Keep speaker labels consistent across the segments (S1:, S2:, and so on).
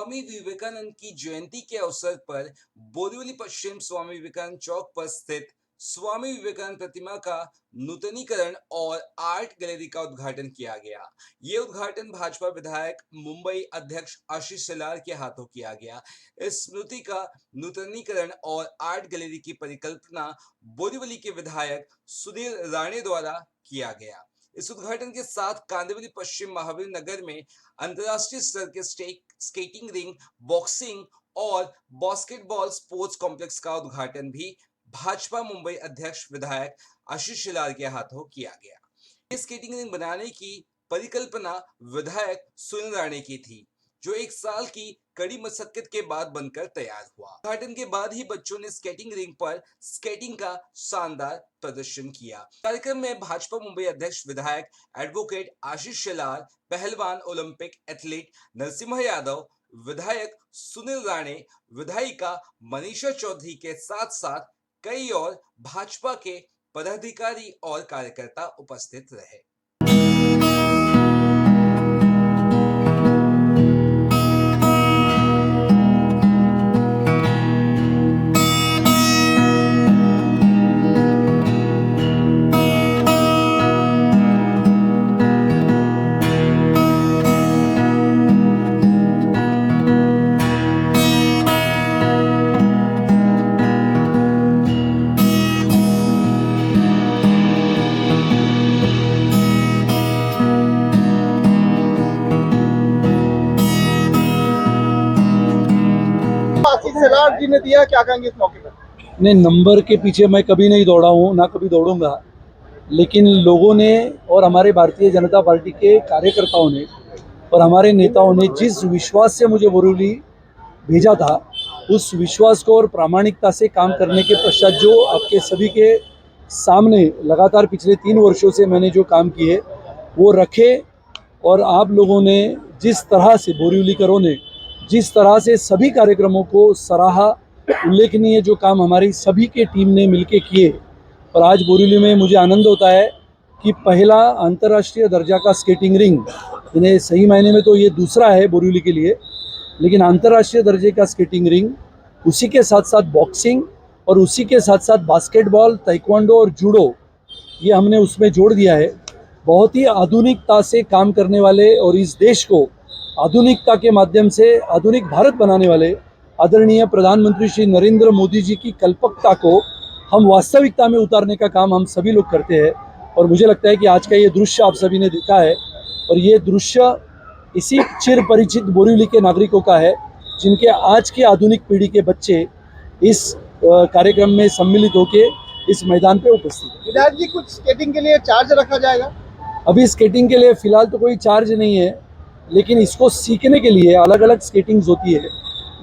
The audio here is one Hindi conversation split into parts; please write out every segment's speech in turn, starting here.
S1: स्वामी विवेकानंद की जयंती के अवसर पर बोरीवली पश्चिम स्वामी विवेकानंद चौक पर स्थित स्वामी विवेकानंद प्रतिमा का नूतनीकरण और आर्ट गैलरी का उद्घाटन किया गया। ये उद्घाटन भाजपा विधायक मुंबई अध्यक्ष आशीष शेलार के हाथों किया गया। इस स्मृति का नूतनीकरण और आर्ट गैलरी की परिकल्पना बोरीवली के विधायक सुधीर राणे द्वारा किया गया। इस उद्घाटन के साथ कांदिवली पश्चिम महावीर नगर में अंतर्राष्ट्रीय स्तर के स्केटिंग रिंग, बॉक्सिंग और बास्केटबॉल स्पोर्ट्स कॉम्प्लेक्स का उद्घाटन भी भाजपा मुंबई अध्यक्ष विधायक आशीष शेलार के हाथों किया गया। इस स्केटिंग रिंग बनाने की परिकल्पना विधायक सुनील राणे की थी, जो 1 साल की कड़ी मशक्कत के बाद बनकर तैयार हुआ। उद्घाटन के बाद ही बच्चों ने स्केटिंग रिंग पर स्केटिंग का शानदार प्रदर्शन किया। कार्यक्रम में भाजपा मुंबई अध्यक्ष विधायक एडवोकेट आशीष शेलार, पहलवान ओलंपिक एथलीट नरसिम्हा यादव, विधायक सुनील राणे, विधायिका मनीषा चौधरी के साथ साथ कई और भाजपा के पदाधिकारी और कार्यकर्ता उपस्थित रहे।
S2: आशीष शेलार जी ने दिया, क्या कहेंगे इस मौके पर?
S3: नहीं, नंबर के पीछे मैं कभी नहीं दौड़ा हूँ, ना कभी दौड़ूंगा, लेकिन लोगों ने और हमारे भारतीय जनता पार्टी के कार्यकर्ताओं ने और हमारे नेताओं ने जिस विश्वास से मुझे बोरीवली भेजा था, उस विश्वास को और प्रामाणिकता से काम करने के पश्चात जो आपके सभी के सामने लगातार पिछले 3 वर्षों से मैंने जो काम किए वो रखे, और आप लोगों ने जिस तरह से बोरीवलीकरों ने जिस तरह से सभी कार्यक्रमों को सराहा, उल्लेखनीय जो काम हमारी सभी के टीम ने मिलके किए। और आज बोरीवली में मुझे आनंद होता है कि पहला अंतर्राष्ट्रीय दर्जा का स्केटिंग रिंग, यानी सही मायने में तो ये दूसरा है बोरीवली के लिए, लेकिन अंतर्राष्ट्रीय दर्जे का स्केटिंग रिंग, उसी के साथ साथ बॉक्सिंग और उसी के साथ साथ बास्केटबॉल, ताइक्वांडो और जूडो, ये हमने उसमें जोड़ दिया है। बहुत ही आधुनिकता से काम करने वाले और इस देश को आधुनिकता के माध्यम से आधुनिक भारत बनाने वाले आदरणीय प्रधानमंत्री श्री नरेंद्र मोदी जी की कल्पकता को हम वास्तविकता में उतारने का काम हम सभी लोग करते हैं। और मुझे लगता है कि आज का ये दृश्य आप सभी ने देखा है, और ये दृश्य इसी चिर परिचित बोरीवली के नागरिकों का है, जिनके आज की आधुनिक पीढ़ी के बच्चे इस कार्यक्रम में सम्मिलित होकर इस मैदान पे उपस्थित हैं।
S2: विधायक जी, कुछ स्केटिंग के लिए चार्ज रखा जाएगा?
S3: अभी स्केटिंग के लिए फिलहाल तो कोई चार्ज नहीं है, लेकिन इसको सीखने के लिए अलग अलग स्केटिंग्स होती है,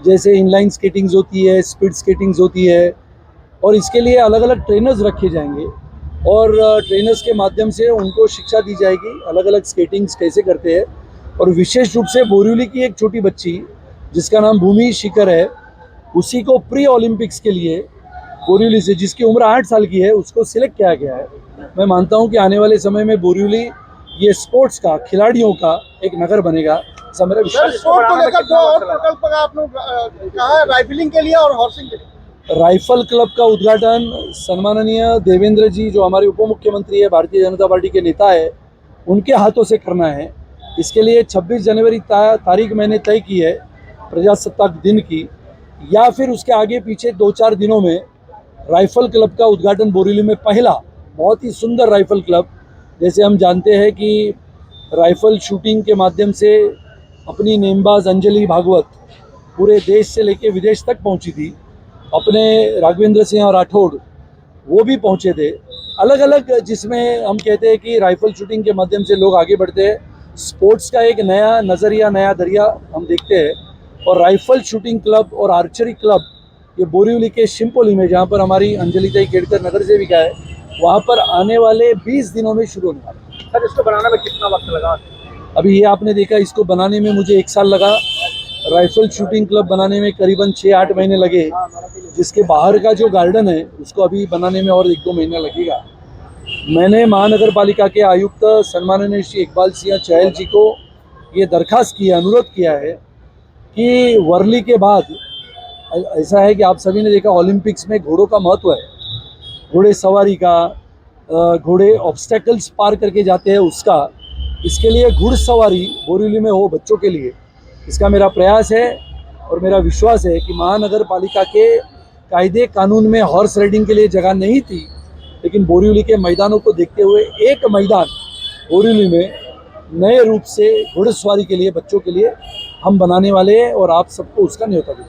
S3: जैसे इनलाइन स्केटिंग्स होती है, स्पीड स्केटिंग्स होती है, और इसके लिए अलग अलग ट्रेनर्स रखे जाएंगे और ट्रेनर्स के माध्यम से उनको शिक्षा दी जाएगी अलग अलग स्केटिंग्स कैसे करते हैं। और विशेष रूप से बोरीवली की एक छोटी बच्ची जिसका नाम भूमि शिखर है, उसी को प्री ओलंपिक्स के लिए बोरीवली से, जिसकी उम्र 8 साल की है, उसको सिलेक्ट किया गया है। मैं मानता हूँ कि आने वाले समय में बोरीवली ये स्पोर्ट्स का, खिलाड़ियों का एक नगर बनेगा, ऐसा मेरा विश्वास है।
S2: स्पोर्ट को लेकर 2 और प्रकल्प का आपने कहा है, राइफलिंग के लिए और हॉर्सिंग के लिए।
S3: राइफल क्लब का उद्घाटन सम्माननीय देवेंद्र जी, जो हमारे उप मुख्यमंत्री है, भारतीय जनता पार्टी के नेता है, उनके हाथों से करना है। इसके लिए 26 जनवरी तारीख मैंने तय की है, प्रजासत्ताक दिन की, या फिर उसके आगे पीछे 2-4 दिनों में राइफल क्लब का उद्घाटन बोरीवली में, पहला बहुत ही सुंदर राइफल क्लब। जैसे हम जानते हैं कि राइफल शूटिंग के माध्यम से अपनी नेमबाज अंजलि भागवत पूरे देश से लेकर विदेश तक पहुंची थी, अपने राघवेंद्र सिंह राठौड़ वो भी पहुंचे थे। अलग अलग, जिसमें हम कहते हैं कि राइफल शूटिंग के माध्यम से लोग आगे बढ़ते हैं। स्पोर्ट्स का एक नया नज़रिया, नया दरिया हम देखते हैं। और राइफल शूटिंग क्लब और आर्चरी क्लब ये बोरीवली के शिमपोली में, जहाँ पर हमारी अंजलि ताई केड़कर नगर सेविका है, वहाँ पर आने वाले 20 दिनों में शुरू होने वाला है।
S2: सर, इसको बनाने में कितना वक्त लगा?
S3: अभी ये आपने देखा, इसको बनाने में मुझे 1 साल लगा। राइफल शूटिंग क्लब बनाने में करीबन 6-8 महीने लगे। जिसके बाहर का जो गार्डन है उसको अभी बनाने में और 1-2 महीना लगेगा। मैंने महानगर पालिका के आयुक्त सम्माननीय श्री इकबाल सिंह चहल जी को ये दरखास्त किया, अनुरोध किया है कि वर्ली के बाद ऐसा है कि आप सभी ने देखा ओलंपिक्स में घोड़ों का महत्व है, घोड़े सवारी का, घोड़े ऑब्स्टेकल्स पार करके जाते हैं उसका, इसके लिए घुड़सवारी बोरीवली में हो बच्चों के लिए, इसका मेरा प्रयास है। और मेरा विश्वास है कि महानगर पालिका के कायदे कानून में हॉर्स राइडिंग के लिए जगह नहीं थी, लेकिन बोरीवली के मैदानों को देखते हुए एक मैदान बोरीवली में नए रूप से घुड़सवारी के लिए बच्चों के लिए हम बनाने वाले हैं और आप सबको उसका न्योता देंगे।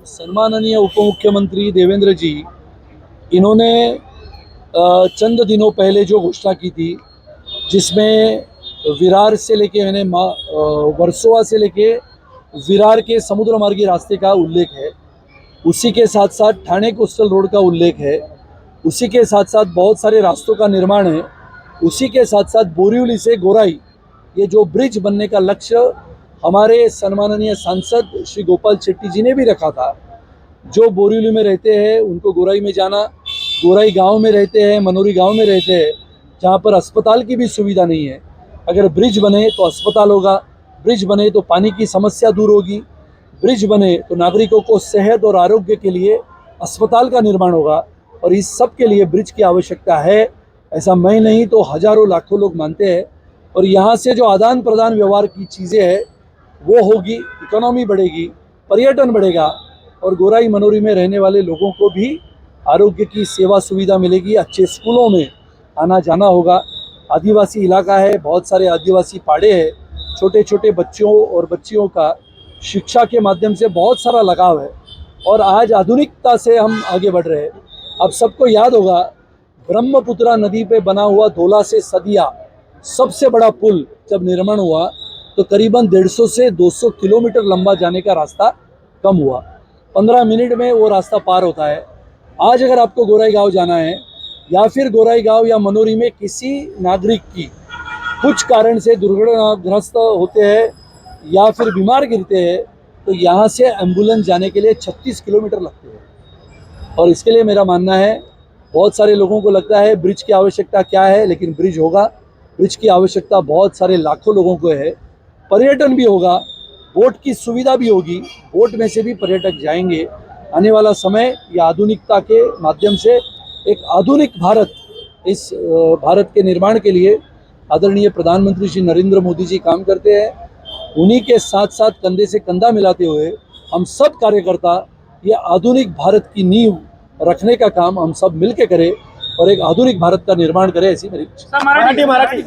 S3: सन्माननीय उप मुख्यमंत्री देवेंद्र जी, इन्होंने चंद दिनों पहले जो घोषणा की थी, जिसमें विरार से लेके यानी वर्सोवा से लेके विरार के समुद्र मार्गी रास्ते का उल्लेख है, उसी के साथ साथ ठाणे कोस्टल रोड का उल्लेख है, उसी के साथ साथ बहुत सारे रास्तों का निर्माण है, उसी के साथ साथ बोरीवली से गोराई ये जो ब्रिज बनने का लक्ष्य हमारे सम्माननीय सांसद श्री गोपाल शेट्टी जी ने भी रखा था। जो बोरीवली में रहते हैं उनको गोराई में जाना, गोराई गांव में रहते हैं, मनोरी गांव में रहते हैं, जहां पर अस्पताल की भी सुविधा नहीं है, अगर ब्रिज बने तो अस्पताल होगा, ब्रिज बने तो पानी की समस्या दूर होगी, ब्रिज बने तो नागरिकों को सेहत और आरोग्य के लिए अस्पताल का निर्माण होगा। और इस सब के लिए ब्रिज की आवश्यकता है, ऐसा मैं नहीं तो हजारों लाखों लोग मानते हैं। और यहाँ से जो आदान प्रदान व्यवहार की चीज़ें हैं वो होगी, इकोनॉमी बढ़ेगी, पर्यटन बढ़ेगा और गोराई मनोरी में रहने वाले लोगों को भी आरोग्य की सेवा सुविधा मिलेगी, अच्छे स्कूलों में आना जाना होगा। आदिवासी इलाका है, बहुत सारे आदिवासी पाड़े हैं, छोटे छोटे बच्चों और बच्चियों का शिक्षा के माध्यम से बहुत सारा लगाव है और आज आधुनिकता से हम आगे बढ़ रहे हैं। अब सबको याद होगा ब्रह्मपुत्रा नदी पे बना हुआ धोला से सदिया सबसे बड़ा पुल जब निर्माण हुआ तो करीबन 150 से 200 किलोमीटर लंबा जाने का रास्ता कम हुआ, 15 मिनट में वो रास्ता पार होता है। आज अगर आपको गोराई गांव जाना है या फिर गोराई गांव या मनोरी में किसी नागरिक की कुछ कारण से दुर्घटनाग्रस्त होते हैं या फिर बीमार गिरते हैं तो यहाँ से एम्बुलेंस जाने के लिए 36 किलोमीटर लगते हैं। और इसके लिए मेरा मानना है, बहुत सारे लोगों को लगता है ब्रिज की आवश्यकता क्या है, लेकिन ब्रिज होगा। ब्रिज की आवश्यकता बहुत सारे लाखों लोगों को है, पर्यटन भी होगा, बोट की सुविधा भी होगी, बोट में से भी पर्यटक जाएंगे। आने वाला समय या आधुनिकता के माध्यम से एक आधुनिक भारत, इस भारत के निर्माण के लिए आदरणीय प्रधानमंत्री श्री नरेंद्र मोदी जी काम करते हैं। उन्हीं के साथ साथ कंधे से कंधा मिलाते हुए हम सब कार्यकर्ता ये आधुनिक भारत की नींव रखने का काम हम सब मिलकर करें और एक आधुनिक भारत का निर्माण करें, ऐसी मेरी इच्छा।
S2: मराठी